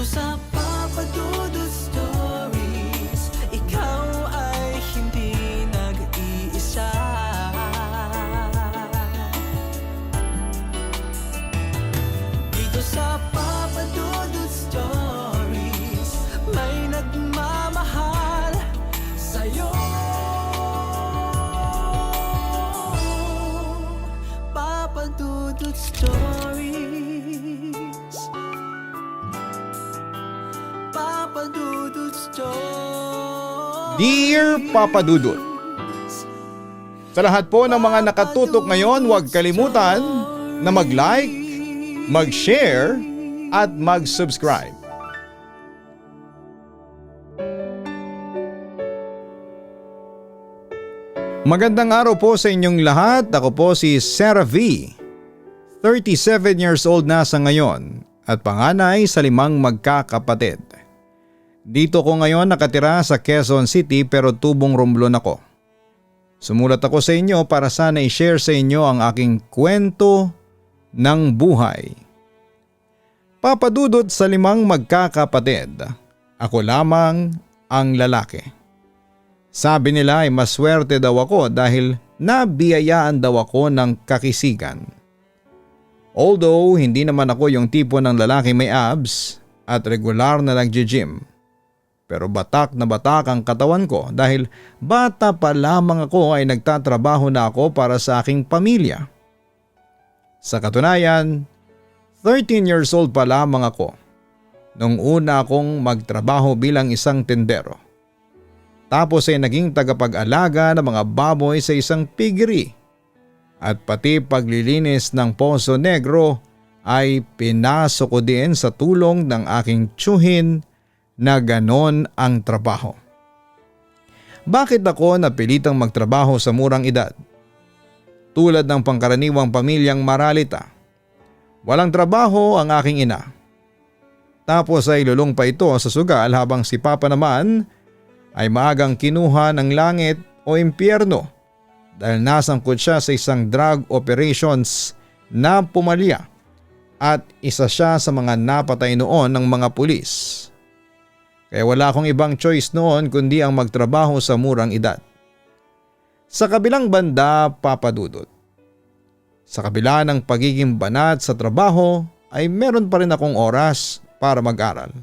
sa Papa Dudut Stories, ikaw ay hindi nag-iisa. Dito sa Papa Dudut Stories, may nagmamahal sa'yo. Papa Dudut Stories, Papa Dudut Stories. Dear Papa Dudut, sa lahat po ng mga nakatutok ngayon, huwag kalimutan na mag-like, mag-share at mag-subscribe. Magandang araw po sa inyong lahat. Ako po si Sarah V. 37 years old na sa ngayon at panganay sa 5 magkakapatid. Dito ko ngayon nakatira sa Quezon City pero tubong Romblon ako. Sumulat ako sa inyo para sana i-share sa inyo ang aking kwento ng buhay. Papa Dudut, sa 5 magkakapatid, ako lamang ang lalaki. Sabi nila ay maswerte daw ako dahil nabiyayaan daw ako ng kakisigan. Although hindi naman ako yung tipo ng lalaki may abs at regular na nagji-gym. Pero batak na batak ang katawan ko dahil bata pa lamang ako ay nagtatrabaho na ako para sa aking pamilya. Sa katunayan, 13 years old pa lamang ako nung una akong magtrabaho bilang isang tendero. Tapos ay naging tagapag-alaga ng mga baboy sa isang piggery. At pati paglilinis ng Poso Negro ay pinasok ko din sa tulong ng aking tiyuhin na ganon ang trabaho. Bakit ako napilitang magtrabaho sa murang edad? Tulad ng pangkaraniwang pamilyang maralita, walang trabaho ang aking ina. Tapos ay lulong pa ito sa sugal habang si Papa naman ay maagang kinuha ng langit o impyerno dahil nasangkot siya sa isang drug operations na pumalya at isa siya sa mga napatay noon ng mga pulis. Kaya wala akong ibang choice noon kundi ang magtrabaho sa murang edad. Sa kabilang banda, Papa Dudut, sa kabila ng pagiging banat sa trabaho ay meron pa rin akong oras para mag-aral.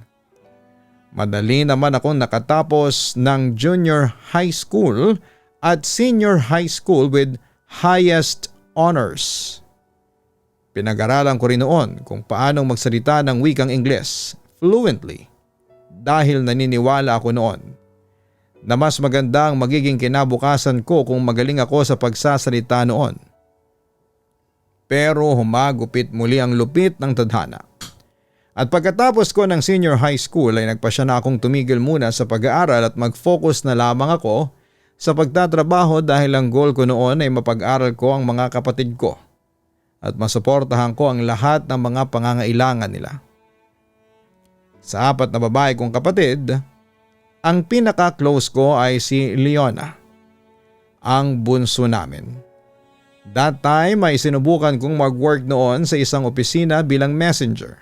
Madali naman akong nakatapos ng junior high school at senior high school with highest honors. Pinag-aralan ko rin noon kung paanong magsalita ng wikang Ingles fluently dahil naniniwala ako noon na mas maganda ang magiging kinabukasan ko kung magaling ako sa pagsasalita noon. Pero humagupit muli ang lupit ng tadhana. At pagkatapos ko ng senior high school ay nagpasya na akong tumigil muna sa pag-aaral at mag-focus na lamang ako sa pagtatrabaho dahil ang goal ko noon ay mapag-aral ko ang mga kapatid ko at masuportahan ko ang lahat ng mga pangangailangan nila. Sa 4 na babae kong kapatid, ang pinaka-close ko ay si Leona, ang bunso namin. That time ay sinubukan kong mag-work noon sa isang opisina bilang messenger.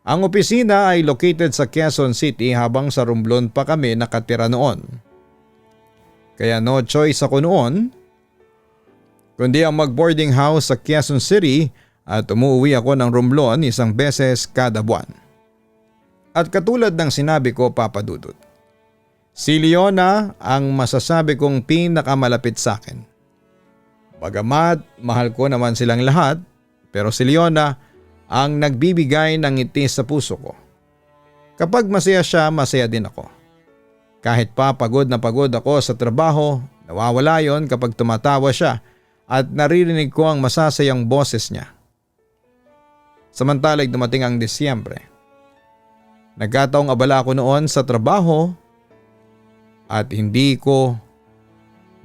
Ang opisina ay located sa Quezon City habang sa Romblon pa kami nakatira noon. Kaya no choice ako noon kundi ang mag-boarding house sa Quezon City at umuwi ako ng Romblon isang beses kada buwan. At katulad ng sinabi ko, Papa Dudut, si Leona ang masasabi kong pinakamalapit sa akin. Bagamat mahal ko naman silang lahat, pero si Leona ang nagbibigay ng ngiti sa puso ko. Kapag masaya siya, masaya din ako. Kahit pa pagod na pagod ako sa trabaho, nawawala yon kapag tumatawa siya at naririnig ko ang masasayang boses niya. Samantalang dumating ang Disyembre. Nagkataong abala ako noon sa trabaho at hindi ko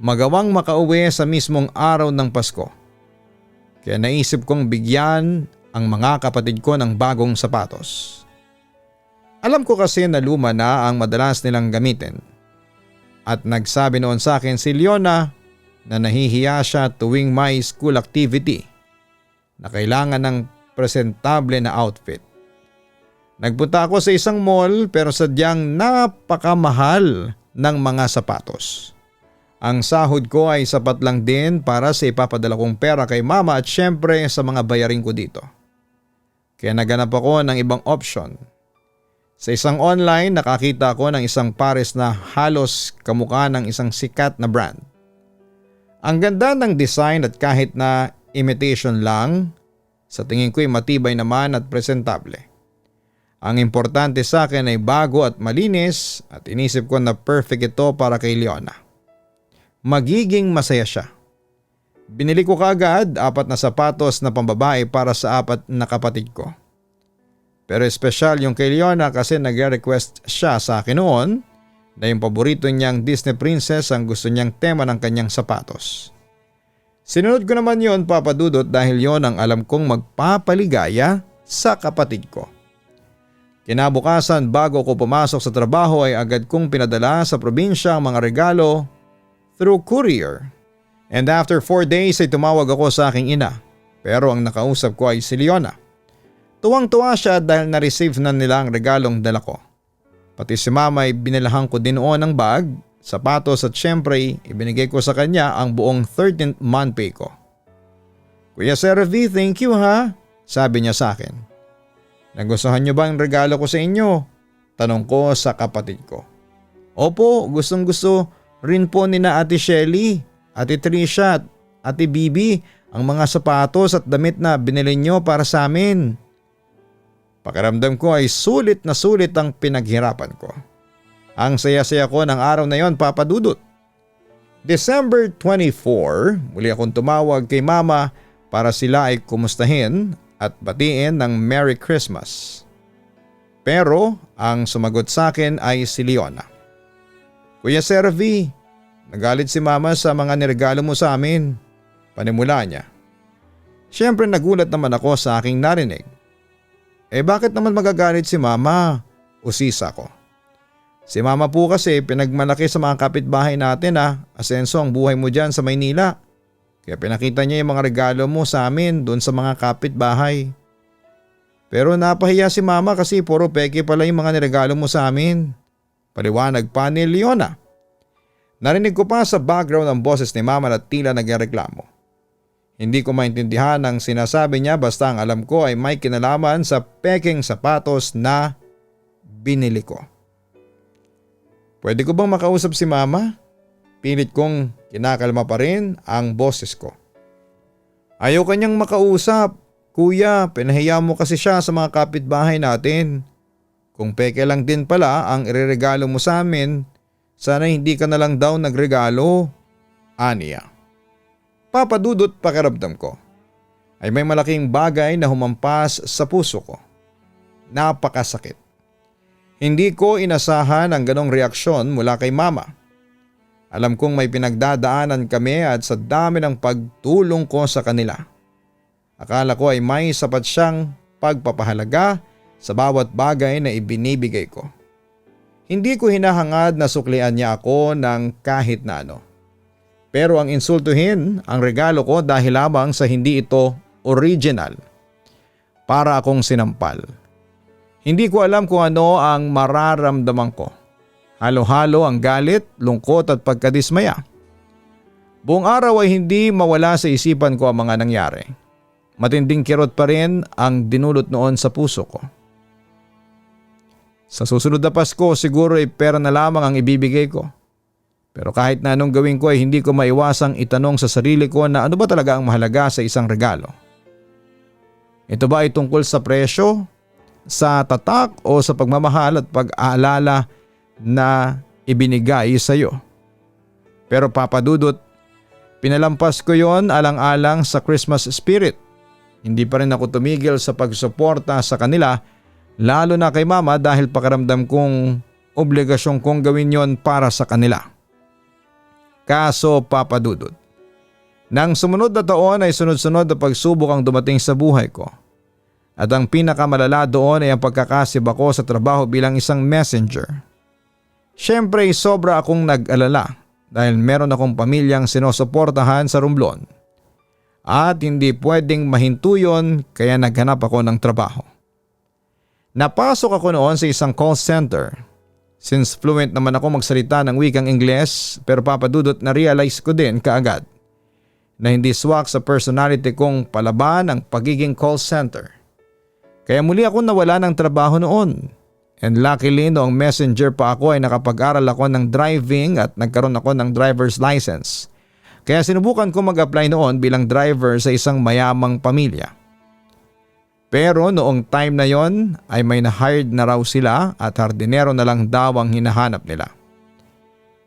magawang makauwi sa mismong araw ng Pasko. Kaya naisip kong bigyan ang mga kapatid ko ng bagong sapatos. Alam ko kasi na luma na ang madalas nilang gamitin. At nagsabi noon sa akin si Leona na nahihiya siya tuwing may school activity na kailangan ng presentable na outfit. Nagpunta ako sa isang mall pero sadyang napakamahal ng mga sapatos. Ang sahod ko ay sapat lang din para sa ipapadala kong pera kay mama at syempre sa mga bayarin ko dito. Kaya naganap ako ng ibang option. Sa isang online nakakita ako ng isang pares na halos kamukha ng isang sikat na brand. Ang ganda ng design at kahit na imitation lang, sa tingin ko'y matibay naman at presentable. Ang importante sa akin ay bago at malinis at inisip ko na perfect ito para kay Leona. Magiging masaya siya. Binili ko kaagad 4 na sapatos na pambabae para sa 4 na kapatid ko. Pero espesyal yung kay Leona kasi nag-request siya sa akin noon na yung paborito niyang Disney princess ang gusto niyang tema ng kanyang sapatos. Sinunod ko naman yon, Papa Dudut, dahil yon ang alam kong magpapaligaya sa kapatid ko. Kinabukasan bago ko pumasok sa trabaho ay agad kong pinadala sa probinsya ang mga regalo through courier. And after 4 days ay tumawag ako sa aking ina, pero ang nakausap ko ay si Leona. Tuwang-tuwa siya dahil na-receive na nila ang regalong dala ko. Pati si mama ay binilahan ko din noon ng bag, sapatos at syempre ibinigay ko sa kanya ang buong 13th month pay ko. Kuya Sir V, thank you ha, sabi niya sa akin. Nagustuhan niyo ba ang regalo ko sa inyo? Tanong ko sa kapatid ko. Opo, gustong gusto rin po ni na Ate Shelly, Ate Trisha at Ate Bibi ang mga sapatos at damit na binili niyo para sa amin. Pakiramdam ko ay sulit na sulit ang pinaghirapan ko. Ang saya-saya ko ng araw na yon, Papa Dudut. December 24, muli akong tumawag kay mama para sila ay kumustahin at batiin ng Merry Christmas. Pero ang sumagot sa akin ay si Leona. Kuya Sir V, nagalit si mama sa mga niregalo mo sa amin. Panimula niya. Siyempre nagulat naman ako sa aking narinig. Bakit naman magagalit si mama? Usisa ko. Si mama po kasi pinagmalaki sa mga kapitbahay natin asenso ang buhay mo dyan sa Maynila. Kaya pinakita niya yung mga regalo mo sa amin doon sa mga kapitbahay. Pero napahiya si mama kasi puro peke pala yung mga niregalo mo sa amin. Paliwanag pa ni Leona. Narinig ko pa sa background ang boses ni mama na tila nagreklamo. Hindi ko maintindihan ang sinasabi niya basta ang alam ko ay may kinalaman sa peking sapatos na binili ko. Pwede ko bang makausap si mama? Pilit kong kinakalma pa rin ang boses ko. Ayaw kanyang makausap. Kuya, pinahiya mo kasi siya sa mga kapitbahay natin. Kung peke lang din pala ang ireregalo mo sa amin, sana hindi ka na lang daw nagregalo. Aniya. Papa Dudut, pakiramdam ko ay may malaking bagay na humampas sa puso ko. Napakasakit. Hindi ko inasahan ang ganong reaksyon mula kay mama. Alam kong may pinagdadaanan kami at sa dami ng pagtulong ko sa kanila. Akala ko ay may sapat siyang pagpapahalaga sa bawat bagay na ibinibigay ko. Hindi ko hinahangad na suklian niya ako ng kahit na ano. Pero ang insultuhin ang regalo ko dahil lamang sa hindi ito original. Para akong sinampal. Hindi ko alam kung ano ang mararamdaman ko. Halo-halo ang galit, lungkot at pagkadismaya. Buong araw ay hindi mawala sa isipan ko ang mga nangyari. Matinding kirot pa rin ang dinulot noon sa puso ko. Sa susunod na Pasko siguro ay pera na lamang ang ibibigay ko. Pero kahit na anong gawin ko ay hindi ko maiwasang itanong sa sarili ko na ano ba talaga ang mahalaga sa isang regalo. Ito ba ay tungkol sa presyo, sa tatak o sa pagmamahal at pag-aalala na ibinigay sa iyo? Pero Papa Dudut, pinalampas ko yon alang-alang sa Christmas spirit. Hindi pa rin ako tumigil sa pagsuporta sa kanila, lalo na kay mama dahil pakiramdam kong obligasyon kong gawin yon para sa kanila. Kaso Papa Dudut, nang sumunod na taon ay sunod-sunod na pagsubok ang dumating sa buhay ko. At ang pinakamalala doon ay ang pagkakasib ako sa trabaho bilang isang messenger. Siyempre sobra akong nag-alala dahil meron akong pamilyang sinusuportahan sa Romblon. At hindi pwedeng mahinto yun kaya naghanap ako ng trabaho. Napasok ako noon sa isang call center. Since fluent naman ako magsalita ng wikang Ingles, pero papadudot na realize ko din kaagad na hindi swak sa personality kong palaban ang pagiging call center. Kaya muli ako nawala ng trabaho noon. And luckily noong messenger pa ako ay nakapag-aral ako ng driving at nagkaroon ako ng driver's license. Kaya sinubukan ko mag-apply noon bilang driver sa isang mayamang pamilya. Pero noong time na yon ay may na-hired na raw sila at hardinero na lang daw ang hinahanap nila.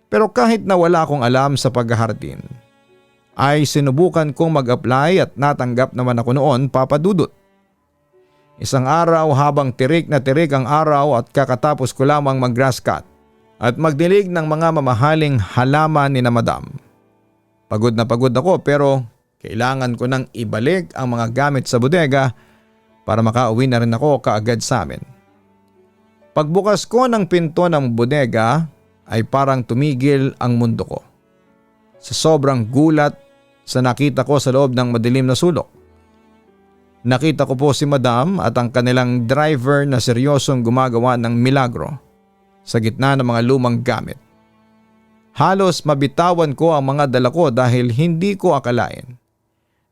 Pero kahit na wala akong alam sa paghahardin, ay sinubukan kong mag-apply at natanggap naman ako noon, Papa Dudut. Isang araw habang tirik na tirik ang araw at kakatapos ko lamang mag-grass cut at magdilig ng mga mamahaling halaman ni na Madam. Pagod na pagod ako pero kailangan ko nang ibalik ang mga gamit sa bodega para makauwi na rin ako kaagad sa amin. Pagbukas ko ng pinto ng bodega ay parang tumigil ang mundo ko. Sa sobrang gulat sa nakita ko sa loob ng madilim na sulok. Nakita ko po si Madam at ang kanilang driver na seryosong gumagawa ng milagro sa gitna ng mga lumang gamit. Halos mabitawan ko ang mga dala ko dahil hindi ko akalain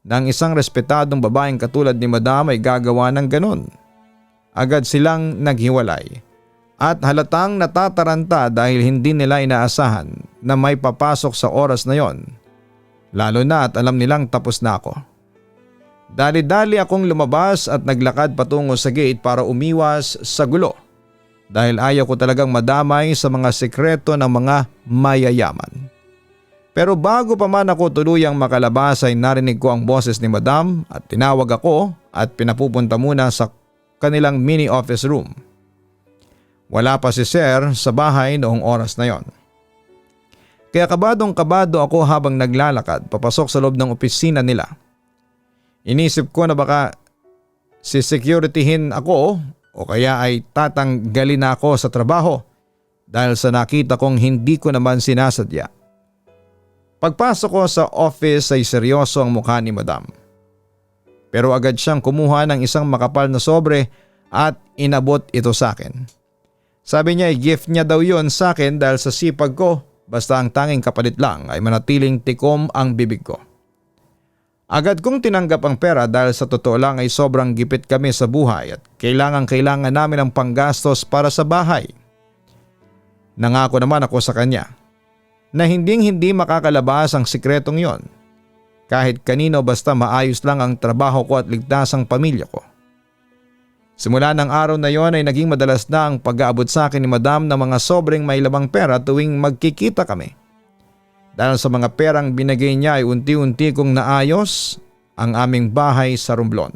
na ang isang respetadong babaeng katulad ni Madam ay gagawa ng ganon. Agad silang naghiwalay at halatang natataranta dahil hindi nila inaasahan na may papasok sa oras na yon. Lalo na at alam nilang tapos na ako. Dali-dali akong lumabas at naglakad patungo sa gate para umiwas sa gulo dahil ayaw ko talagang madamay sa mga sekreto ng mga mayayaman. Pero bago pa man ako tuluyang makalabas ay narinig ko ang boses ni Madam at tinawag ako at pinapupunta muna sa kanilang mini office room. Wala pa si Sir sa bahay noong oras na yon. Kaya kabadong-kabado ako habang naglalakad papasok sa loob ng opisina nila. Inisip ko na baka sisecurityhin ako o kaya ay tatanggalin na ako sa trabaho dahil sa nakita kong hindi ko naman sinasadya. Pagpasok ko sa office ay seryoso ang mukha ni Madam. Pero agad siyang kumuha ng isang makapal na sobre at inabot ito sa akin. Sabi niya ay gift niya daw yon sa akin dahil sa sipag ko basta ang tanging kapalit lang ay manatiling tikom ang bibig ko. Agad kong tinanggap ang pera dahil sa totoo lang ay sobrang gipit kami sa buhay at kailangan namin ang panggastos para sa bahay. Nangako naman ako sa kanya na hindi makakalabas ang sikretong yon kahit kanino basta maayos lang ang trabaho ko at ligtas ang pamilya ko. Simula ng araw na yon ay naging madalas na ang pag-aabot sa akin ni Madam ng mga sobrang may labang pera tuwing magkikita kami. Dahil sa mga perang binigay niya ay unti-unti kong naayos ang aming bahay sa Romblon.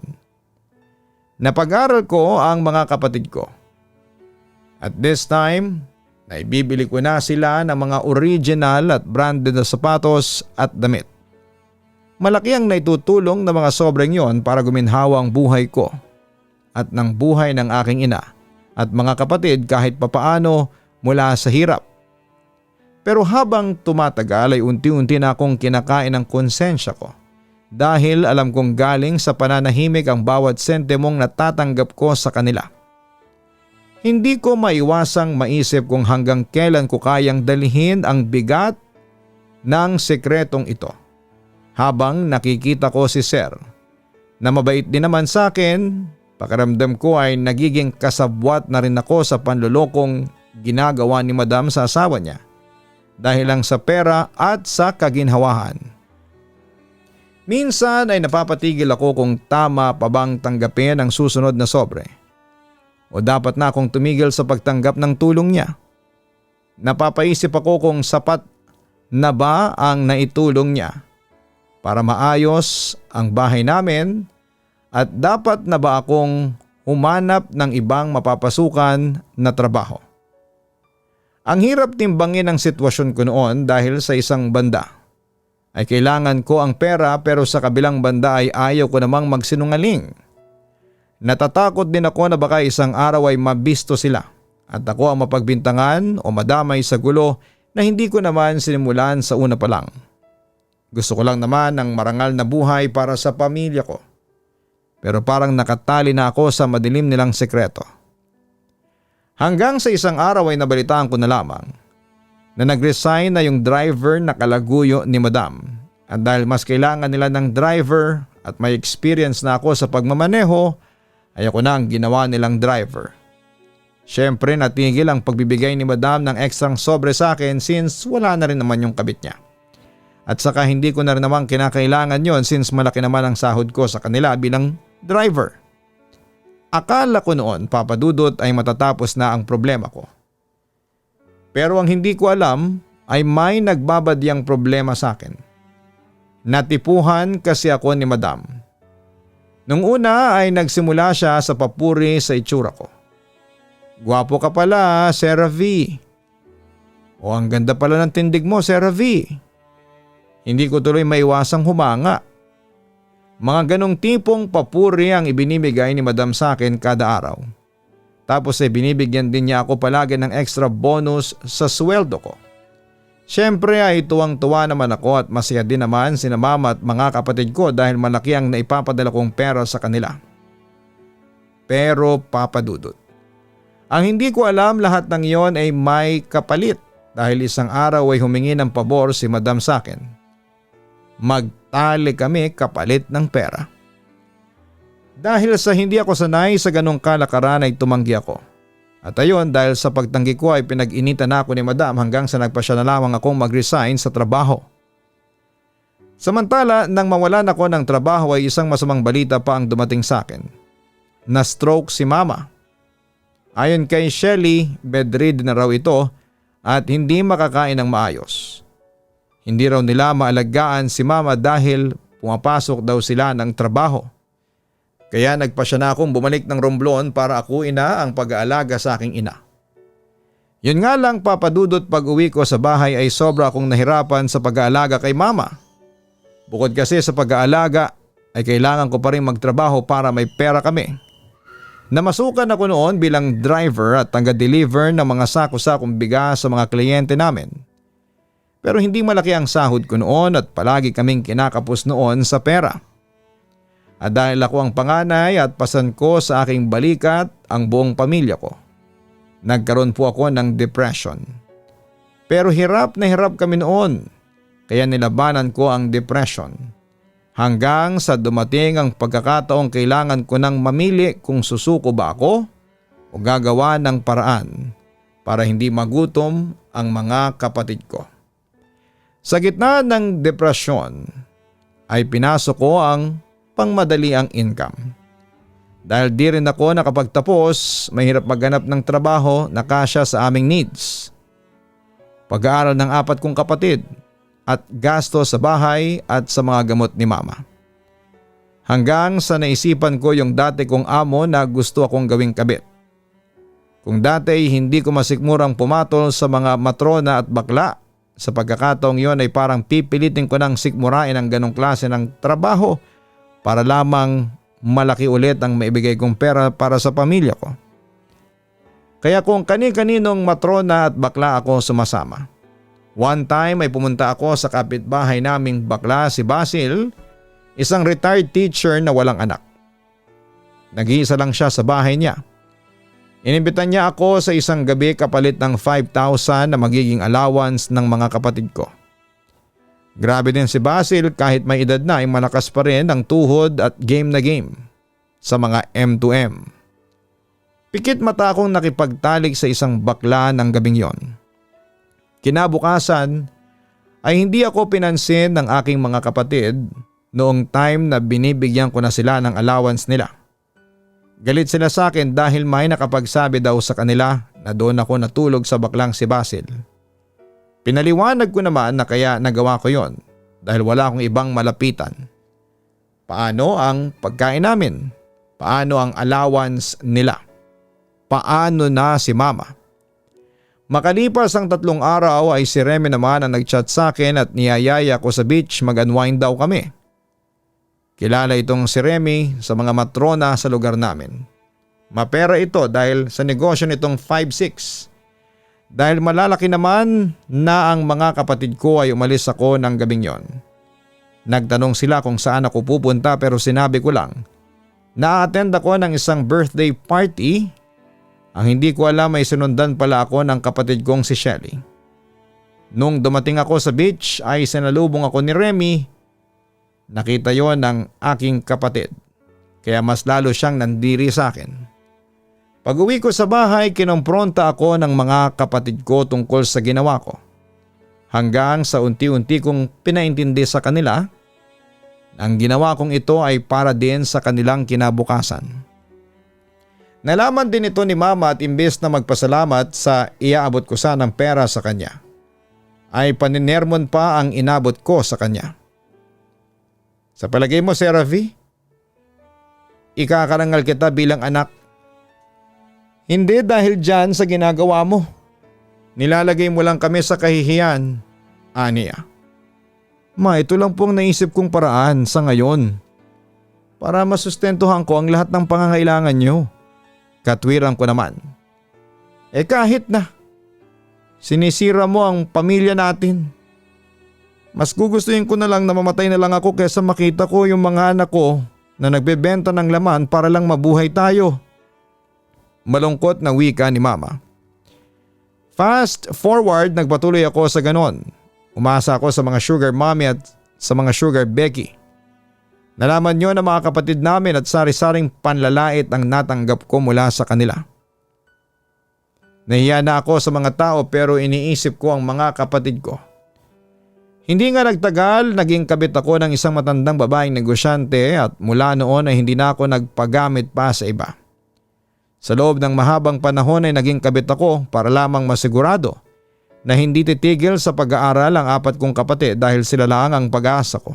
Napag-aral ko ang mga kapatid ko. At this time, naibibili ko na sila ng mga original at branded na sapatos at damit. Malaki ang naitutulong ng mga sobrang yon para guminhawa ang buhay ko at ng buhay ng aking ina at mga kapatid kahit papaano mula sa hirap. Pero habang tumatagal ay unti-unti na akong kinakain ng konsensya ko dahil alam kong galing sa pananahimik ang bawat sentimong natatanggap ko sa kanila. Hindi ko maiwasang maisip kung hanggang kailan ko kayang dalhin ang bigat ng sekretong ito. Habang nakikita ko si Sir na mabait din naman sa akin, pakiramdam ko ay nagiging kasabwat na rin ako sa panlulokong ginagawa ni Madam sa asawa niya dahil lang sa pera at sa kaginhawahan. Minsan ay napapatigil ako kung tama pa bang tanggapin ang susunod na sobre o dapat na akong tumigil sa pagtanggap ng tulong niya. Napapaisip ako kung sapat na ba ang naitulong niya para maayos ang bahay namin at dapat na ba akong humanap ng ibang mapapasukan na trabaho. Ang hirap timbangin ang sitwasyon ko noon dahil sa isang banda ay kailangan ko ang pera pero sa kabilang banda ay ayaw ko namang magsinungaling. Natatakot din ako na baka isang araw ay mabisto sila at ako ang mapagbintangan o madamay sa gulo na hindi ko naman sinimulan sa una pa lang. Gusto ko lang naman ng marangal na buhay para sa pamilya ko. Pero parang nakatali na ako sa madilim nilang sekreto. Hanggang sa isang araw ay nabalitaan ko na lamang na nag-resign na yung driver na kalaguyo ni Madam. At dahil mas kailangan nila ng driver at may experience na ako sa pagmamaneho, ay ako na ang ginawa nilang driver. Siyempre natigil ang pagbibigay ni Madam ng ekstrang sobre sa akin since wala na rin naman yung kabit niya. At saka hindi ko na rin naman kinakailangan yon since malaki naman ang sahod ko sa kanila bilang driver. Akala ko noon, Papa Dudut, ay matatapos na ang problema ko. Pero ang hindi ko alam ay may nagbabadyang problema sa akin. Natipuhan kasi ako ni Madam. Nung una ay nagsimula siya sa papuri sa itsura ko. Gwapo ka pala, Sarah V. O ang ganda pala ng tindig mo, Sarah V. Hindi ko tuloy maiwasang humanga. Mga ganong tipong papuri ang ibinibigay ni Madam sa akin kada araw. Tapos ay binibigyan din niya ako palagi ng extra bonus sa sweldo ko. Siyempre ay tuwang-tuwa naman ako at masaya din naman sina mama at mga kapatid ko dahil malaki ang naipapadala kong pera sa kanila. Pero Papa Dudut, ang hindi ko alam lahat ng iyon ay may kapalit dahil isang araw ay humingi ng pabor si Madam sa akin. Magtali kami kapalit ng pera. Dahil sa hindi ako sanay sa ganong kalakaran ay tumanggi ako. At ayon dahil sa pagtanggi ko ay pinag-initan ako ni Madam hanggang sa nagpasya na lamang akong mag-resign sa trabaho. Samantala nang mawalan ako ng trabaho ay isang masamang balita pa ang dumating sa akin. Na-stroke si Mama. Ayon kay Shelly, bedridden na raw ito at hindi makakain ng maayos. Hindi raw nila maalagaan si Mama dahil pumapasok daw sila ng trabaho. Kaya nagpasya na akong bumalik ng Romblon para akuin na ang pag-aalaga sa aking ina. Yun nga lang, Papa Dudut, pag uwi ko sa bahay ay sobra akong nahirapan sa pag-aalaga kay Mama. Bukod kasi sa pag-aalaga ay kailangan ko pa rin magtrabaho para may pera kami. Namasukan ako noon bilang driver at taga-deliver ng mga sako-sakong bigas sa mga kliyente namin. Pero hindi malaki ang sahod ko noon at palagi kaming kinakapos noon sa pera. At dahil ako ang panganay at pasan ko sa aking balikat ang buong pamilya ko, nagkaroon po ako ng depression. Pero hirap na hirap kami noon, kaya nilabanan ko ang depression. Hanggang sa dumating ang pagkakataong kailangan ko nang mamili kung susuko ba ako o gagawa ng paraan para hindi magutom ang mga kapatid ko. Sa gitna ng depresyon ay pinasok ko ang pangmadali ang income. Dahil di rin ako nakapagtapos, mahirap maghanap ng trabaho na kasya sa aming needs. Pag-aaral ng 4 kong kapatid at gasto sa bahay at sa mga gamot ni Mama. Hanggang sa naisipan ko yung dati kong amo na gusto akong gawing kabit. Kung dati hindi ko masikmurang pumatol sa mga matrona at bakla, sa pagkakataong yon ay parang pipilitin ko ng sikmurain ang ganong klase ng trabaho para lamang malaki ulit ang maibigay kong pera para sa pamilya ko. Kaya kung kani-kaninong matrona at bakla ako sumasama. One time ay pumunta ako sa kapitbahay naming bakla si Basil, isang retired teacher na walang anak. Nag-iisa lang siya sa bahay niya. Inimbitan niya ako sa isang gabi kapalit ng 5,000 na magiging allowance ng mga kapatid ko. Grabe din si Basil, kahit may edad na ay malakas pa rin ang tuhod at game na game sa mga M2M. Pikit mata akong nakipagtalik sa isang bakla ng gabing yon. Kinabukasan ay hindi ako pinansin ng aking mga kapatid noong time na binibigyan ko na sila ng allowance nila. Galit sila sa akin dahil may nakapagsabi daw sa kanila na doon ako natulog sa baklang si Basil. Pinaliwanag ko naman na kaya nagawa ko yon dahil wala akong ibang malapitan. Paano ang pagkain namin? Paano ang allowance nila? Paano na si Mama? Makalipas ang 3 araw ay si Remy naman ang nagchat sa akin at niyayaya ko sa beach mag-unwind daw kami. Kilala itong si Remy sa mga matrona sa lugar namin. Mapera ito dahil sa negosyo nitong 5-6. Dahil malalaki naman na ang mga kapatid ko ay umalis ako ng gabing yon. Nagtanong sila kung saan ako pupunta pero sinabi ko lang na attend ako ng isang birthday party Ang hindi ko alam ay sinundan pala ako ng kapatid kong si Shelly. Nung dumating ako sa beach ay sinalubong ako ni Remy. Nakita yon ng aking kapatid, kaya mas lalo siyang nandiri sa akin. Pag uwi ko sa bahay, kinompronta ako ng mga kapatid ko tungkol sa ginawa ko. Hanggang sa unti-unti kong pinaintindi sa kanila, ang ginawa kong ito ay para din sa kanilang kinabukasan. Nalaman din ito ni Mama at imbes na magpasalamat sa iaabot ko sanang pera sa kanya, ay paninermon pa ang inabot ko sa kanya. Sa palagay mo, Sarah V, ikakarangal kita bilang anak. Hindi dahil dyan sa ginagawa mo. Nilalagay mo lang kami sa kahihiyan, aniya. Ma, ito lang pong naisip kong paraan sa ngayon para masustentuhan ko ang lahat ng pangangailangan nyo. Katwiran ko naman. Kahit na, sinisira mo ang pamilya natin. Mas gugustuhin ko na lang na mamatay na lang ako kaysa makita ko yung mga anak ko na nagbebenta ng laman para lang mabuhay tayo. Malungkot na wika ni Mama. Fast forward, nagpatuloy ako sa ganon. Umasa ako sa mga sugar mommy at sa mga sugar Becky. Nalaman nyo na mga kapatid namin at sari-saring panlalait ang natanggap ko mula sa kanila. Nahiya na ako sa mga tao pero iniisip ko ang mga kapatid ko. Hindi nga nagtagal, naging kabit ako ng isang matandang babaeng negosyante at mula noon ay hindi na ako nagpagamit pa sa iba. Sa loob ng mahabang panahon ay naging kabit ako para lamang masigurado na hindi titigil sa pag-aaral ang 4 kong kapatid dahil sila lang ang pag-asa ko.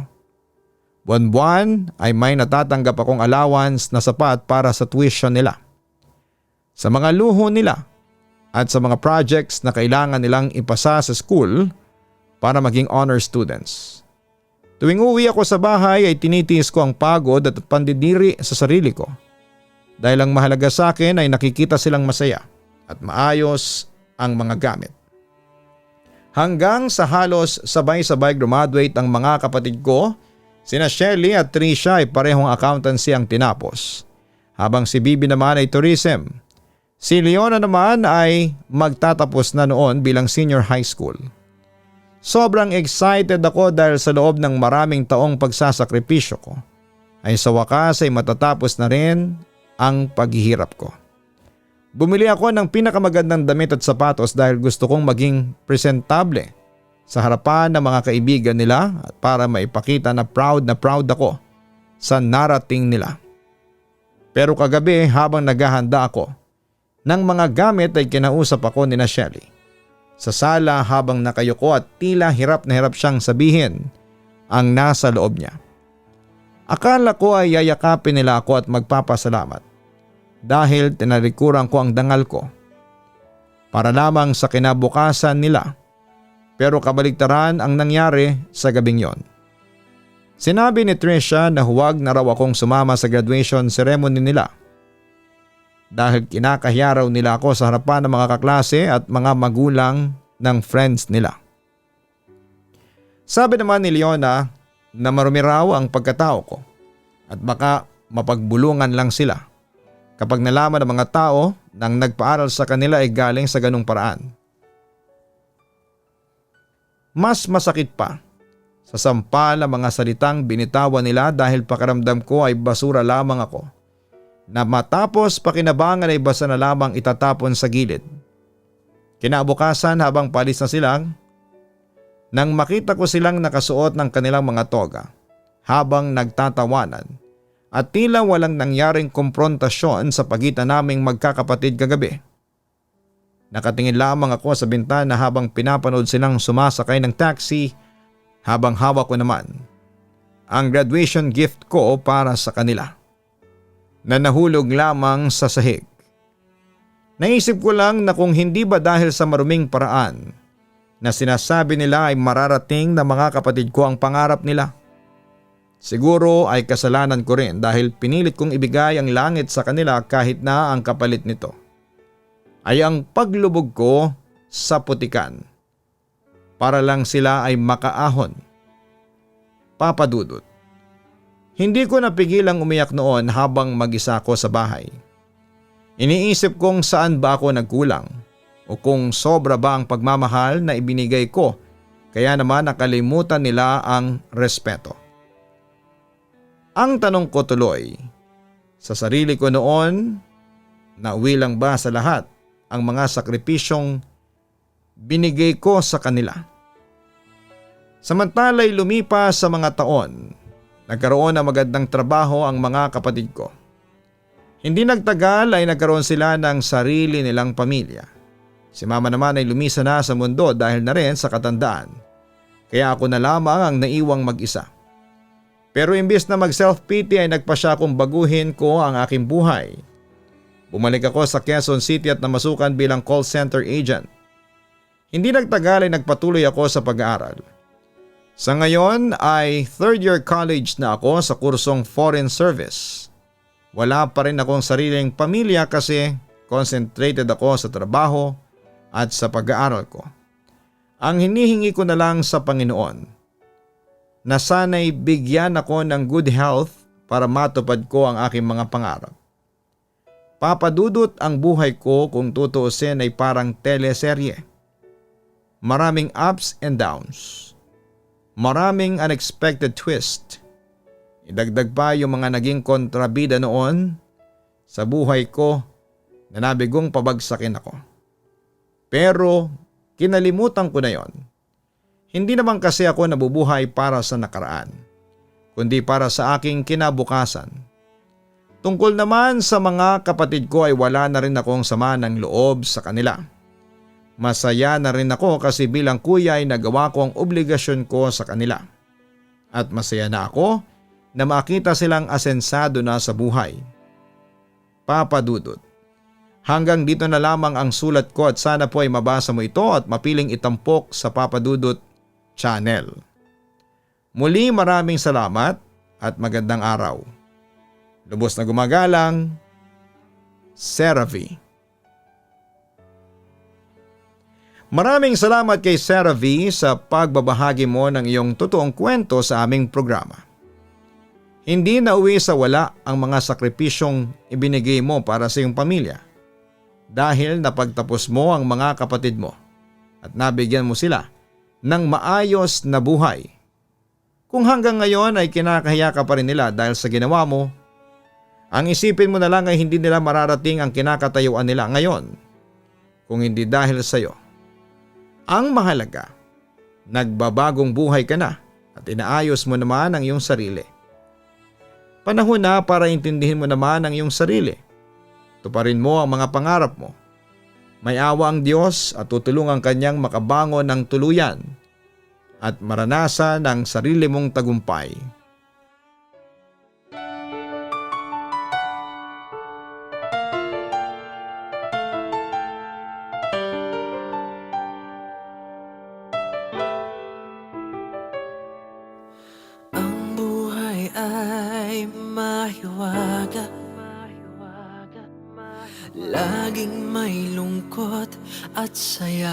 Buwan-buwan ay may natatanggap akong allowance na sapat para sa tuition nila, sa mga luho nila at sa mga projects na kailangan nilang ipasa sa school para maging honor students. Tuwing uwi ako sa bahay ay tinitiis ko ang pagod at pandidiri sa sarili ko. Dahil ang mahalaga sa akin ay nakikita silang masaya at maayos ang mga gamit. Hanggang sa halos sabay-sabay graduate ang mga kapatid ko, sina Shelly at Trisha ay parehong accountancy ang tinapos. Habang si Bibi naman ay tourism. Si Leona naman ay magtatapos na noon bilang senior high school. Sobrang excited ako dahil sa loob ng maraming taong pagsasakripisyo ko ay sa wakas ay matatapos na rin ang paghihirap ko. Bumili ako ng pinakamagandang damit at sapatos dahil gusto kong maging presentable sa harapan ng mga kaibigan nila at para maipakita na proud ako sa narating nila. Pero kagabi habang naghahanda ako ng mga gamit ay kinausap ako ni Shelly. Sa sala habang nakayuko at tila hirap na hirap siyang sabihin ang nasa loob niya. Akala ko ay yayakapin nila ako at magpapasalamat dahil tinalikuran ko ang dangal ko para lamang sa kinabukasan nila, pero kabaligtaran ang nangyari sa gabing yon. Sinabi ni Trisha na huwag na raw akong sumama sa graduation ceremony nila dahil kinakahiya raw nila ako sa harapan ng mga kaklase at mga magulang ng friends nila. Sabi naman ni Leona na marumi raw ang pagkatao ko at baka mapagbulungan lang sila kapag nalaman ng mga tao nang nagpaaral sa kanila ay galing sa ganung paraan. Mas masakit pa sa sampal ang mga salitang binitawan nila dahil pakiramdam ko ay basura lamang ako na matapos pakinabangan ay basta na lamang itatapon sa gilid. Kinabukasan habang palis na silang, nang makita ko silang nakasuot ng kanilang mga toga habang nagtatawanan at tila walang nangyaring komprontasyon sa pagitan naming magkakapatid kagabi. Nakatingin lamang ako sa bintana habang pinapanood silang sumasakay ng taxi habang hawak ko naman ang graduation gift ko para sa kanila na nahulog lamang sa sahig. Naisip ko lang na kung hindi ba dahil sa maruming paraan na sinasabi nila ay mararating na mga kapatid ko ang pangarap nila. Siguro ay kasalanan ko rin dahil pinilit kong ibigay ang langit sa kanila kahit na ang kapalit nito ay ang paglubog ko sa putikan para lang sila ay makaahon. Papa Dudut. Hindi ko napigilang umiyak noon habang mag-isa ko sa bahay. Iniisip kong saan ba ako nagkulang o kung sobra ba ang pagmamahal na ibinigay ko kaya naman nakalimutan nila ang respeto. Ang tanong ko tuloy, sa sarili ko noon, nauwi lang ba sa lahat ang mga sakripisyong binigay ko sa kanila? Samantala'y lumipas sa mga taon, nagkaroon ng magandang trabaho ang mga kapatid ko. Hindi nagtagal ay nagkaroon sila ng sarili nilang pamilya. Si mama naman ay lumisa na sa mundo dahil na rin sa katandaan. Kaya ako na lamang ang naiwang mag-isa. Pero imbis na mag-self-pity ay nagpa siya kung baguhin ko ang aking buhay. Bumalik ako sa Quezon City at namasukan bilang call center agent. Hindi nagtagal ay nagpatuloy ako sa pag-aaral. Sa ngayon ay third year college na ako sa kursong Foreign Service. Wala pa rin akong sariling pamilya kasi concentrated ako sa trabaho at sa pag-aaral ko. Ang hinihingi ko na lang sa Panginoon na sana'y bigyan ako ng good health para matupad ko ang aking mga pangarap. Papadudot ang buhay ko kung tutuusin ay parang teleserye. Maraming ups and downs. Maraming unexpected twist. Idagdag pa yung mga naging kontrabida noon sa buhay ko na nabigong pabagsakin ako. Pero kinalimutan ko na yon. Hindi naman kasi ako nabubuhay para sa nakaraan, kundi para sa aking kinabukasan. Tungkol naman sa mga kapatid ko ay wala na rin akong sama ng loob sa kanila. Masaya na rin ako kasi bilang kuya ay nagawa ko ang obligasyon ko sa kanila. At masaya na ako na makita silang asensado na sa buhay. Papa Dudut, hanggang dito na lamang ang sulat ko at sana po ay mabasa mo ito at mapiling itampok sa Papa Dudut channel. Muli maraming salamat at magandang araw. Lubos na gumagalang, Sarah V. Maraming salamat kay Sarah V sa pagbabahagi mo ng iyong totoong kwento sa aming programa. Hindi nauwi sa wala ang mga sakripisyong ibinigay mo para sa iyong pamilya dahil napagtapos mo ang mga kapatid mo at nabigyan mo sila ng maayos na buhay. Kung hanggang ngayon ay kinakahiya ka pa rin nila dahil sa ginawa mo, ang isipin mo na lang ay hindi nila mararating ang kinakatayuan nila ngayon kung hindi dahil sa iyo. Ang mahalaga, nagbabagong buhay ka na at inaayos mo naman ang iyong sarili. Panahon na para intindihin mo naman ang iyong sarili. Tuparin mo ang mga pangarap mo. May awa ang Diyos at tutulungan kanyang makabangon ng tuluyan at maranasan ang sarili mong tagumpay. Ang buhay ay mahiwaga, laging may lungkot at saya.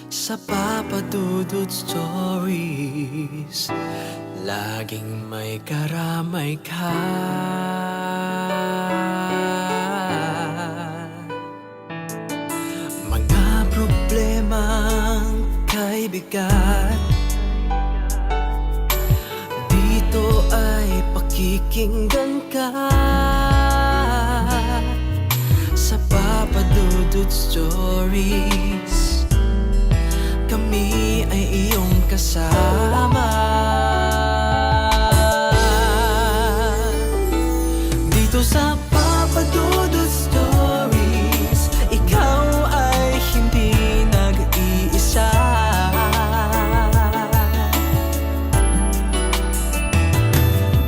Sa Papa Dudut Stories, laging may karamay ka. Mga problemang kay bigat, dito ay pakikinggan ka. Sa Papa Dudut Stories, kami ay iyong kasama. Dito sa Papa Dudut Stories, ikaw ay hindi nag-iisa.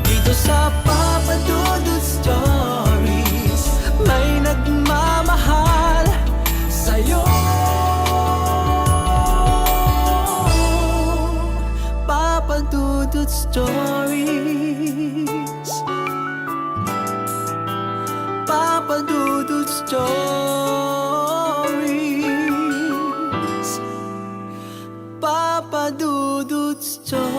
Dito sa Papa Dudut Stories, may nagmamahal sa'yo. Papa Dudut Stories, Papa Dudut Stories, Papa Dudut Stories.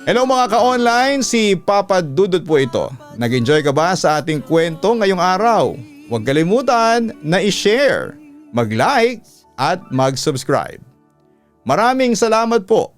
Hello mga ka-online, si Papa Dudut po ito. Nag-enjoy ka ba sa ating kwento ngayong araw? Huwag kalimutan na i-share, mag-like at mag-subscribe. Maraming salamat po.